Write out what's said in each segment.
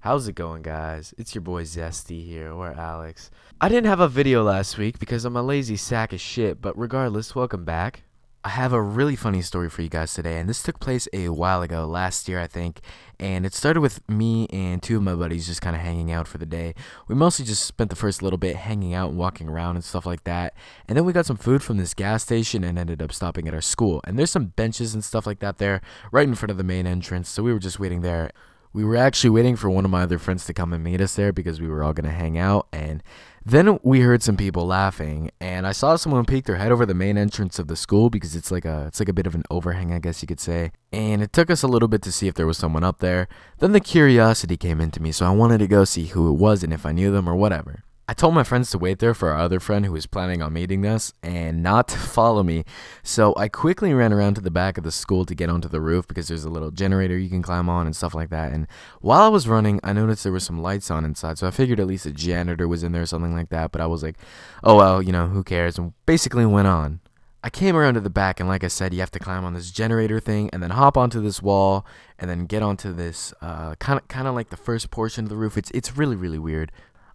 How's it going, guys? It's your boy Zesty here, or Alex. I didn't have a video last week because I'm a lazy sack of shit, but regardless, welcome back. I have a really funny story for you guys today, and this took place a while ago, last year I think, and it started with me and two of my buddies just kind of hanging out for the day. We mostly just spent the first little bit hanging out and walking around and stuff like that, and then we got some food from this gas station and ended up stopping at our school, and there's some benches and stuff like that there, right in front of the main entrance, so we were just waiting there. We were actually waiting for one of my other friends to come and meet us there because we were all going to hang out, and then we heard some people laughing, and I saw someone peek their head over the main entrance of the school because it's like a bit of an overhang, I guess you could say, and it took us a little bit to see if there was someone up there. Then the curiosity came into me, so I wanted to go see who it was and if I knew them or whatever. I told my friends to wait there for our other friend who was planning on meeting us and not to follow me, so I quickly ran around to the back of the school to get onto the roof because there's a little generator you can climb on and stuff like that, and while I was running, I noticed there were some lights on inside, so I figured at least a janitor was in there or something like that, but I was like, oh well, who cares, and basically went on. I came around to the back, and like I said, you have to climb on this generator thing and then hop onto this wall and then get onto this kind of like the first portion of the roof. It's really weird.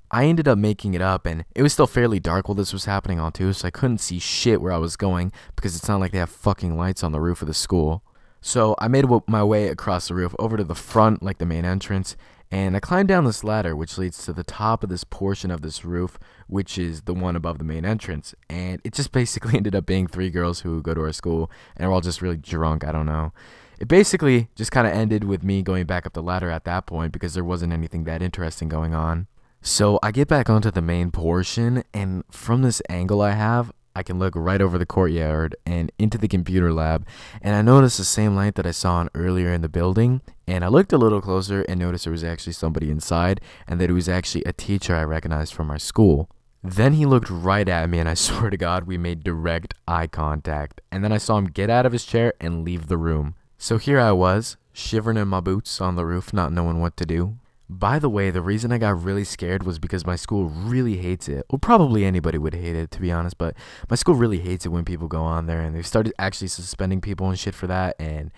I ended up making it up, and it was still fairly dark while this was happening on too, so I couldn't see shit where I was going because it's not like they have fucking lights on the roof of the school. So I made my way across the roof over to the front, like the main entrance, and I climbed down this ladder which leads to the top of this portion of this roof, which is the one above the main entrance, and it just basically ended up being three girls who go to our school, and we're all just really drunk, I don't know. It basically just kind of ended with me going back up the ladder at that point because there wasn't anything that interesting going on. So I get back onto the main portion, and from this angle I can look right over the courtyard and into the computer lab, and I noticed the same light that I saw on earlier in the building, and I looked a little closer and noticed there was actually somebody inside, and that it was actually a teacher I recognized from our school. Then he looked right at me, and I swear to God we made direct eye contact, and then I saw him get out of his chair and leave the room. So here I was, shivering in my boots on the roof, not knowing what to do. By the way, the reason I got really scared was because my school really hates it. Well, probably anybody would hate it, to be honest, but my school really hates it when people go on there, and they've started actually suspending people and shit for that, and,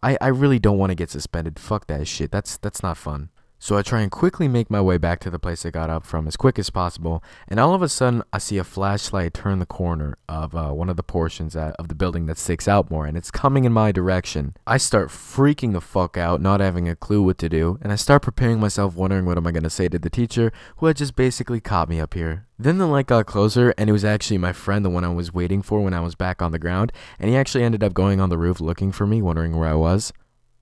I really don't want to get suspended. Fuck that shit. That's not fun. So I try and quickly make my way back to the place I got up from as quick as possible, and all of a sudden I see a flashlight turn the corner of one of the portions of the building that sticks out more, and it's coming in my direction. I start freaking the fuck out, not having a clue what to do, and I start preparing myself, wondering what am I going to say to the teacher who had just basically caught me up here. Then the light got closer, and it was actually my friend, the one I was waiting for when I was back on the ground, and he actually ended up going on the roof looking for me, wondering where I was.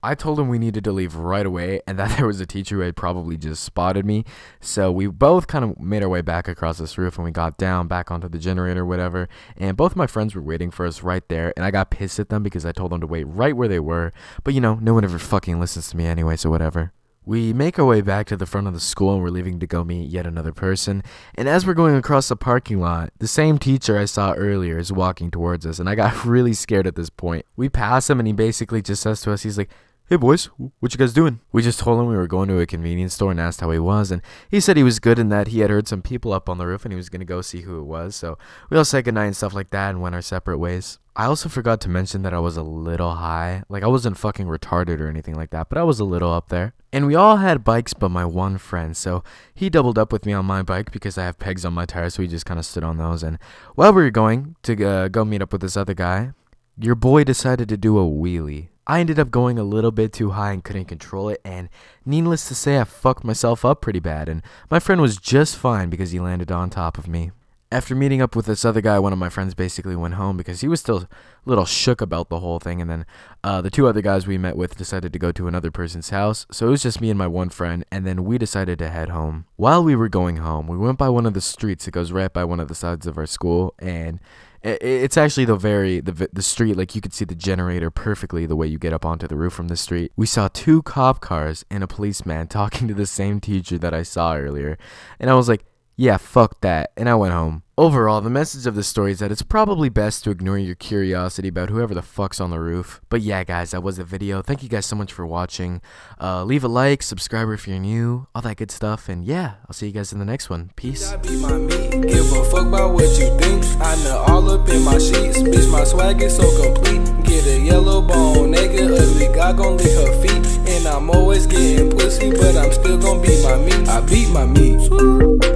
I told him we needed to leave right away and that there was a teacher who had probably just spotted me, so we both kind of made our way back across this roof, and we got down back onto the generator or whatever, and both my friends were waiting for us right there, and I got pissed at them because I told them to wait right where they were, but no one ever fucking listens to me anyway, so whatever. We make our way back to the front of the school, and we're leaving to go meet yet another person, and as we're going across the parking lot, the same teacher I saw earlier is walking towards us, and I got really scared at this point. We pass him, and he basically just says to us, he's like, "Hey boys, what you guys doing?" We just told him we were going to a convenience store and asked how he was, and he said he was good and that he had heard some people up on the roof and he was going to go see who it was, so we all said goodnight and stuff like that and went our separate ways. I also forgot to mention that I was a little high. Like, I wasn't fucking retarded or anything like that, but I was a little up there. And we all had bikes but my one friend, so he doubled up with me on my bike because I have pegs on my tires, so we just kind of stood on those, and while we were going to go meet up with this other guy, your boy decided to do a wheelie. I ended up going a little bit too high and couldn't control it, and needless to say I fucked myself up pretty bad, and my friend was just fine because he landed on top of me. After meeting up with this other guy, one of my friends basically went home because he was still a little shook about the whole thing, and then the two other guys we met with decided to go to another person's house, so it was just me and my one friend, and then we decided to head home. While we were going home, we went by one of the streets that goes right by one of the sides of our school, and it's actually the street, like you could see the generator perfectly the way you get up onto the roof from the street. We saw two cop cars and a policeman talking to the same teacher that I saw earlier, and I was like, Yeah, fuck that, and I went home. Overall, the message of this story is that it's probably best to ignore your curiosity about whoever the fuck's on the roof. But yeah, guys, that was the video. Thank you guys so much for watching. Leave a like, subscribe if you're new, all that good stuff, and yeah, I'll see you guys in the next one. Peace. Give a fuck about what you think. I know all up in my sheets. Bitch, my swag is so complete. Get a yellow bone, naked, ugly guy gon' lick her feet. And I'm always getting pussy, but I'm still gon' beat my meat. I beat my meat.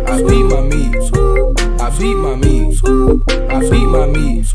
I beat my meat. I beat my meat. I beat my meat.